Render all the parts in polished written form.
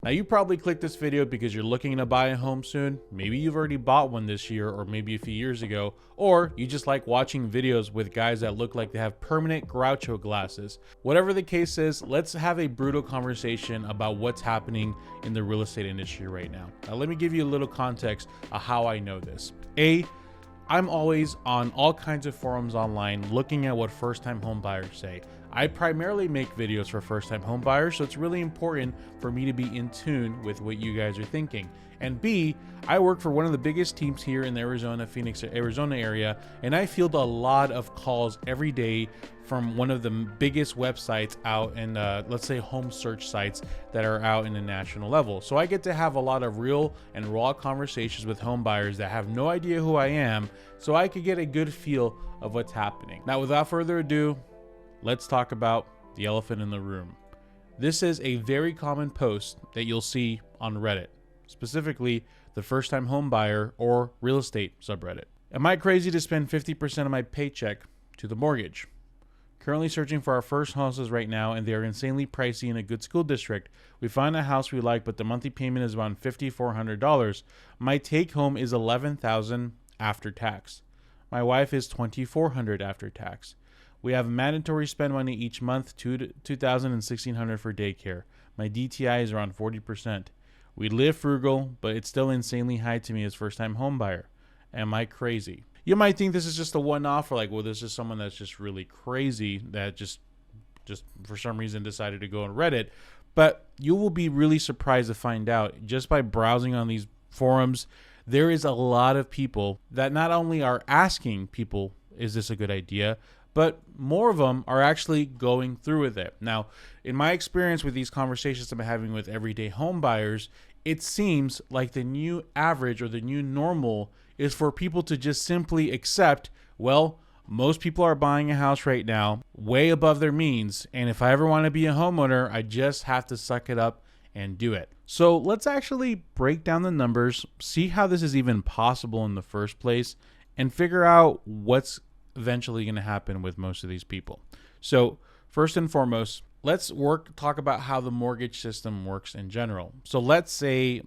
Now you probably clicked this video because you're looking to buy a home soon. Maybe you've already bought one this year or maybe a few years ago, or you just like watching videos with guys that look like they have permanent Groucho glasses. Whatever the case is, let's have a brutal conversation about what's happening in the real estate industry right now. Now let me give you a little context of how I know this. I'm always on all kinds of forums online looking at what first-time home buyers say. I primarily make videos for first-time home buyers, so it's really important for me to be in tune with what you guys are thinking. And B, I work for one of the biggest teams here in the Phoenix, Arizona area, and I field a lot of calls every day from one of the biggest websites out in, let's say, home search sites that are out in the national level. So I get to have a lot of real and raw conversations with home buyers that have no idea who I am, so I could get a good feel of what's happening. Now, without further ado, let's talk about the elephant in the room. This is a very common post that you'll see on Reddit, specifically the first-time home buyer or real estate subreddit. Am I crazy to spend 50% of my paycheck to the mortgage? Currently searching for our first houses right now, and they are insanely pricey in a good school district. We find a house we like, but the monthly payment is around $5,400. My take home is $11,000 after tax. My wife is $2,400 after tax. We have mandatory spend money each month, $2,000 and $1,600 for daycare. My DTI is around 40%. We live frugal, but it's still insanely high to me as first-time home buyer. Am I crazy? You might think this is just a one-off, or like, well, this is someone that's just really crazy that just for some reason decided to go on Reddit. But you will be really surprised to find out, just by browsing on these forums, there is a lot of people that not only are asking people, is this a good idea, but more of them are actually going through with it. Now, in my experience with these conversations I'm having with everyday home buyers, it seems like the new average or the new normal is for people to just simply accept, well, most people are buying a house right now way above their means, and if I ever want to be a homeowner, I just have to suck it up and do it. So let's actually break down the numbers, see how this is even possible in the first place, and figure out what's eventually going to happen with most of these people. So first and foremost, let's talk about how the mortgage system works in general. So let's say,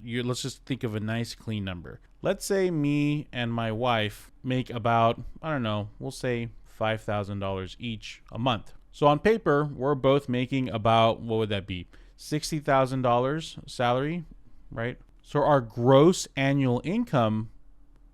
let's just think of a nice clean number. Let's say me and my wife make about, I don't know, we'll say $5,000 each a month. So on paper, we're both making about, what would that be? $60,000 salary, right? So our gross annual income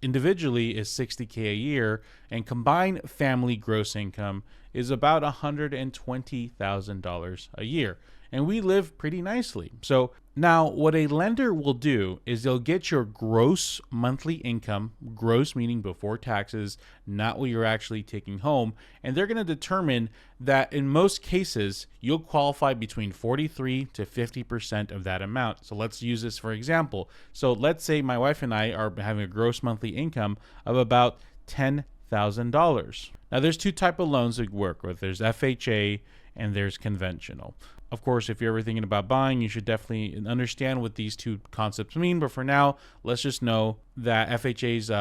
individually is $60K a year, and combined family gross income is about $120,000 a year. And we live pretty nicely. So now what a lender will do is they'll get your gross monthly income, gross meaning before taxes, not what you're actually taking home. And they're going to determine that in most cases, you'll qualify between 43 to 50% of that amount. So let's use this for example. So let's say my wife and I are having a gross monthly income of about $10,000. Now there's two types of loans that work with. There's FHA and there's conventional. Of course, if you're ever thinking about buying, you should definitely understand what these two concepts mean. But for now, let's just know that FHA's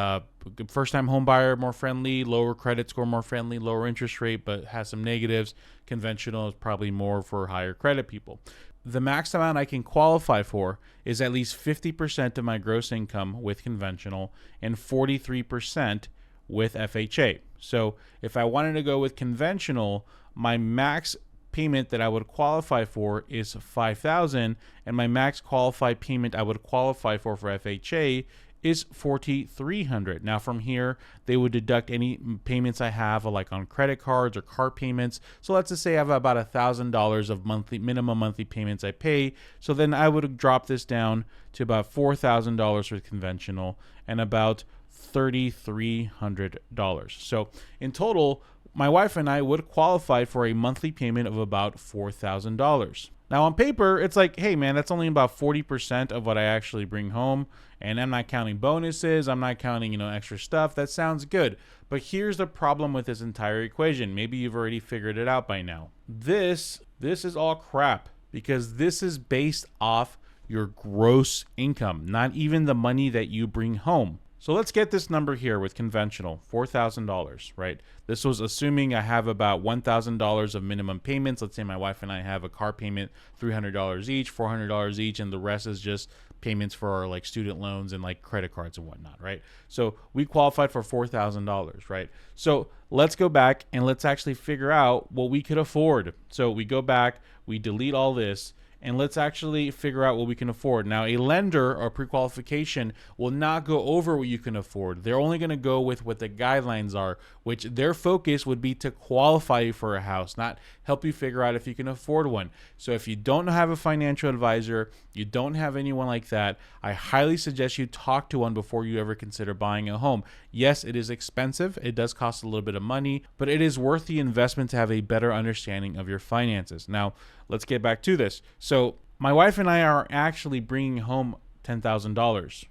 first-time home buyer more friendly, lower credit score more friendly, lower interest rate, but has some negatives. Conventional is probably more for higher credit people. The max amount I can qualify for is at least 50% of my gross income with conventional and 43% with FHA. So if I wanted to go with conventional, my max payment that I would qualify for is $5,000, and my max qualified payment I would qualify for FHA is $4,300. Now from here, they would deduct any payments I have, like on credit cards or car payments. So let's just say I have about $1,000 of minimum monthly payments I pay. So then I would drop this down to about $4,000 for conventional and about $3,300. So in total, my wife and I would qualify for a monthly payment of about $4,000. Now on paper, it's like, hey man, that's only about 40% of what I actually bring home. And I'm not counting bonuses. I'm not counting, extra stuff. That sounds good. But here's the problem with this entire equation. Maybe you've already figured it out by now. This is all crap, because this is based off your gross income, not even the money that you bring home. So let's get this number here with conventional, $4,000, right? This was assuming I have about $1,000 of minimum payments. Let's say my wife and I have a car payment, $300 each, $400 each, and the rest is just payments for our like student loans and like credit cards and whatnot, right? So we qualified for $4,000, right? So let's go back and let's actually figure out what we could afford. So we go back, we delete all this, and let's actually figure out what we can afford. Now, a lender or pre-qualification will not go over what you can afford. They're only going to go with what the guidelines are, which their focus would be to qualify you for a house, not help you figure out if you can afford one. So if you don't have a financial advisor, you don't have anyone like that, I highly suggest you talk to one before you ever consider buying a home. Yes, it is expensive. It does cost a little bit of money, but it is worth the investment to have a better understanding of your finances. Now, let's get back to this. So my wife and I are actually bringing home $10,000.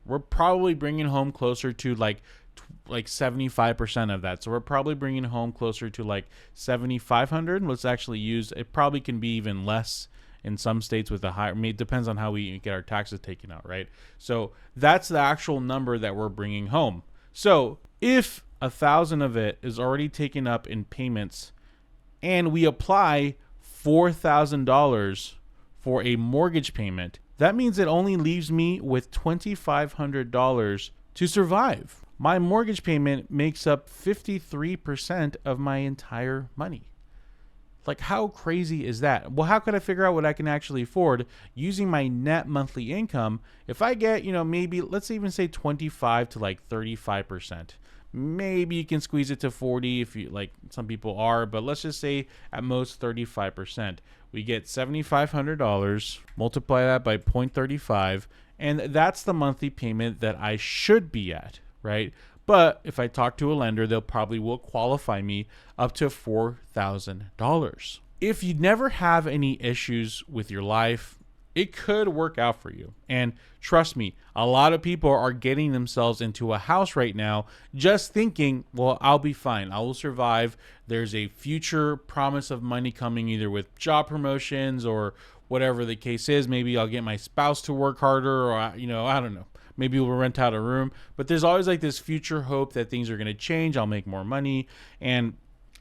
We're probably bringing home closer to like 75% of that. So we're probably bringing home closer to like 7,500. Let's actually use, it probably can be even less in some states with a higher, it depends on how we get our taxes taken out, right? So that's the actual number that we're bringing home. So if 1,000 of it is already taken up in payments and we apply $4,000 for a mortgage payment, that means it only leaves me with $2,500 to survive. My mortgage payment makes up 53% of my entire money. Like, how crazy is that? Well, how could I figure out what I can actually afford using my net monthly income? If I get, maybe let's even say 25 to like 35%. Maybe you can squeeze it to 40 if you like, some people are, but let's just say at most 35%. We get $7,500, multiply that by 0.35, and that's the monthly payment that I should be at, right? But if I talk to a lender, they'll probably will qualify me up to $4,000. If you never have any issues with your life, it could work out for you. And trust me, a lot of people are getting themselves into a house right now just thinking, well, I'll be fine. I will survive. There's a future promise of money coming either with job promotions or whatever the case is. Maybe I'll get my spouse to work harder or, I don't know. Maybe we'll rent out a room. But there's always like this future hope that things are going to change. I'll make more money. And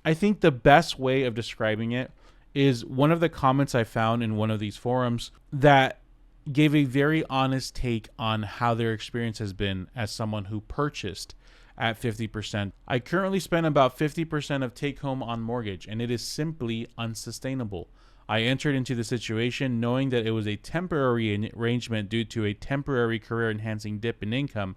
I think the best way of describing it is one of the comments I found in one of these forums that gave a very honest take on how their experience has been as someone who purchased at 50%. I currently spend about 50% of take home on mortgage, and it is simply unsustainable. I entered into the situation knowing that it was a temporary arrangement due to a temporary career-enhancing dip in income.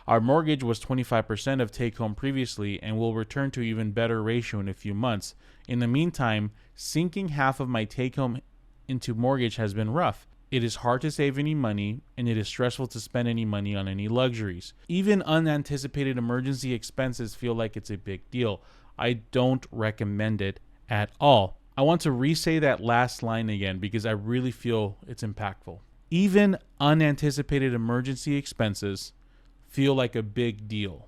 Our mortgage was 25% of take-home previously and will return to even better ratio in a few months. In the meantime, sinking half of my take-home into mortgage has been rough. It is hard to save any money, and it is stressful to spend any money on any luxuries. Even unanticipated emergency expenses feel like it's a big deal. I don't recommend it at all. I want to re-say that last line again because I really feel it's impactful. Even unanticipated emergency expenses feel like a big deal.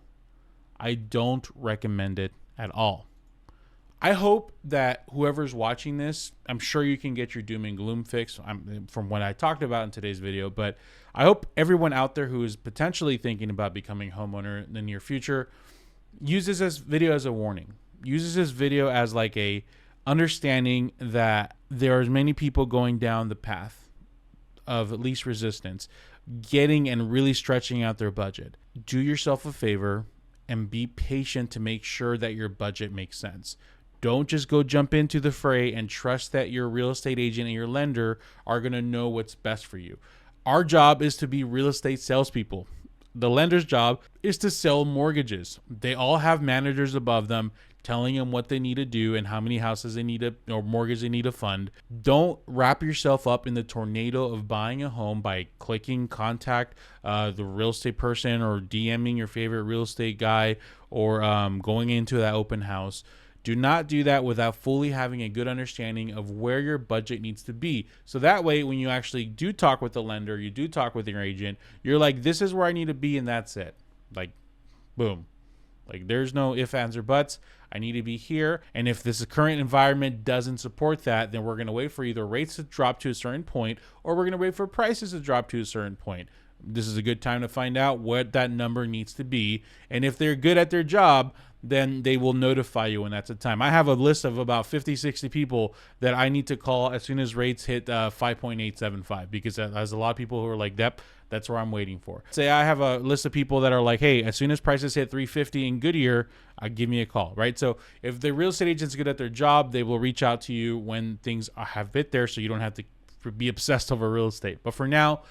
I don't recommend it at all. I hope that whoever's watching this, I'm sure you can get your doom and gloom fix from what I talked about in today's video, but I hope everyone out there who is potentially thinking about becoming a homeowner in the near future uses this video as a warning. Uses this video as like a understanding that there are many people going down the path of least resistance, getting and really stretching out their budget. Do yourself a favor and be patient to make sure that your budget makes sense. Don't just go jump into the fray and trust that your real estate agent and your lender are going to know what's best for you. Our job is to be real estate salespeople. The lender's job is to sell mortgages. They all have managers above them telling them what they need to do and how many houses they need to, or mortgage they need to fund. Don't wrap yourself up in the tornado of buying a home by clicking contact the real estate person or DMing your favorite real estate guy or going into that open house. Do not do that without fully having a good understanding of where your budget needs to be. So that way, when you actually do talk with the lender, you do talk with your agent, you're like, this is where I need to be, and that's it. Like, boom. Like, there's no ifs, ands, or buts. I need to be here. And if this current environment doesn't support that, then we're going to wait for either rates to drop to a certain point or we're going to wait for prices to drop to a certain point. This is a good time to find out what that number needs to be. And if they're good at their job, then they will notify you when that's the time. I have a list of about 50, 60 people that I need to call as soon as rates hit 5.875, because there's a lot of people who are like, that's where I'm waiting for. Say I have a list of people that are like, hey, as soon as prices hit 350 in Goodyear, give me a call, right? So if the real estate agent's good at their job, they will reach out to you when things have hit there, so you don't have to be obsessed over real estate. But for now,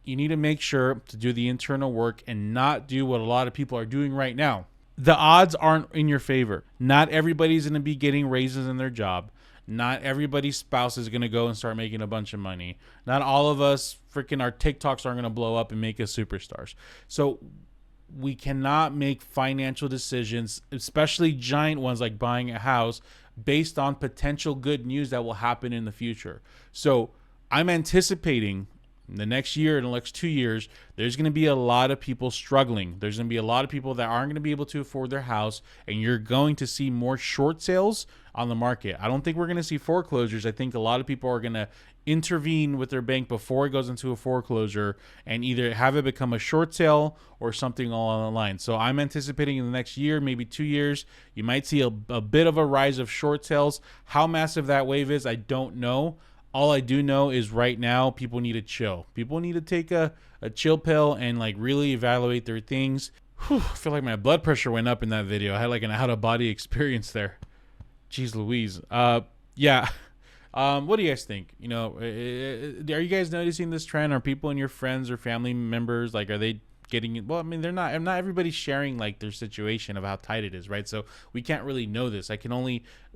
you need to make sure to do the internal work and not do what a lot of people are doing right now. The odds aren't in your favor. Not everybody's going to be getting raises in their job. Not everybody's spouse is going to go and start making a bunch of money. Not all of us, freaking our TikToks aren't going to blow up and make us superstars. So we cannot make financial decisions, especially giant ones like buying a house, based on potential good news that will happen in the future. So I'm anticipating the next year, in the next 2 years, there's going to be a lot of people struggling. There's going to be a lot of people that aren't going to be able to afford their house, and you're going to see more short sales on the market. I don't think we're going to see foreclosures. I think a lot of people are going to intervene with their bank before it goes into a foreclosure and either have it become a short sale or something along the line. So I'm anticipating in the next year, maybe 2 years, you might see a bit of a rise of short sales. How massive that wave is, I don't know. All I do know is right now, people need to chill. People need to take a chill pill and like really evaluate their things. Whew, I feel like my blood pressure went up in that video. I had like an out-of-body experience there. Jeez Louise. Yeah. What do you guys think? You know, are you guys noticing this trend? Are people in your friends or family members, like, are they getting it? Well, I mean, they're not everybody's sharing like their situation of how tight it is, right? So we can't really know this.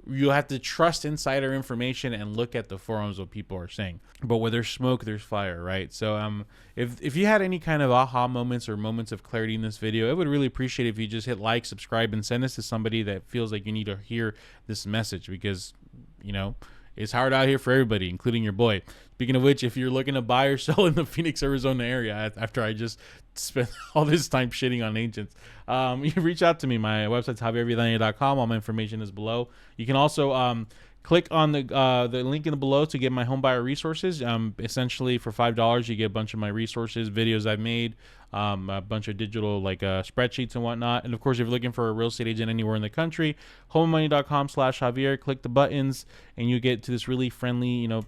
You'll have to trust insider information and look at the forums what people are saying. But where there's smoke, there's fire, right? So if you had any kind of aha moments or moments of clarity in this video, I would really appreciate if you just hit like, subscribe, and send this to somebody that feels like you need to hear this message, because, you know, it's hard out here for everybody, including your boy. Speaking of which, if you're looking to buy or sell in the Phoenix, Arizona area, after I just spent all this time shitting on agents, you can reach out to me. My website's javiervidania.com. All my information is below. You can also click on the link in the below to get my home buyer resources. Essentially, for $5, you get a bunch of my resources, videos I've made, a bunch of digital like spreadsheets and whatnot. And of course, if you're looking for a real estate agent anywhere in the country, homemoney.com/Javier. Click the buttons, and you get to this really friendly, you know,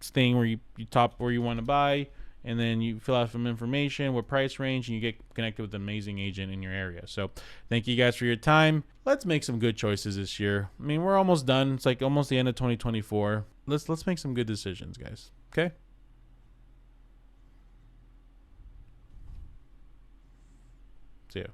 thing where you top where you want to buy, and then you fill out some information, what price range, and you get connected with an amazing agent in your area. So thank you guys for your time. Let's make some good choices this year. I mean, we're almost done. It's like almost the end of 2024. Let's make some good decisions, guys. Okay? See ya.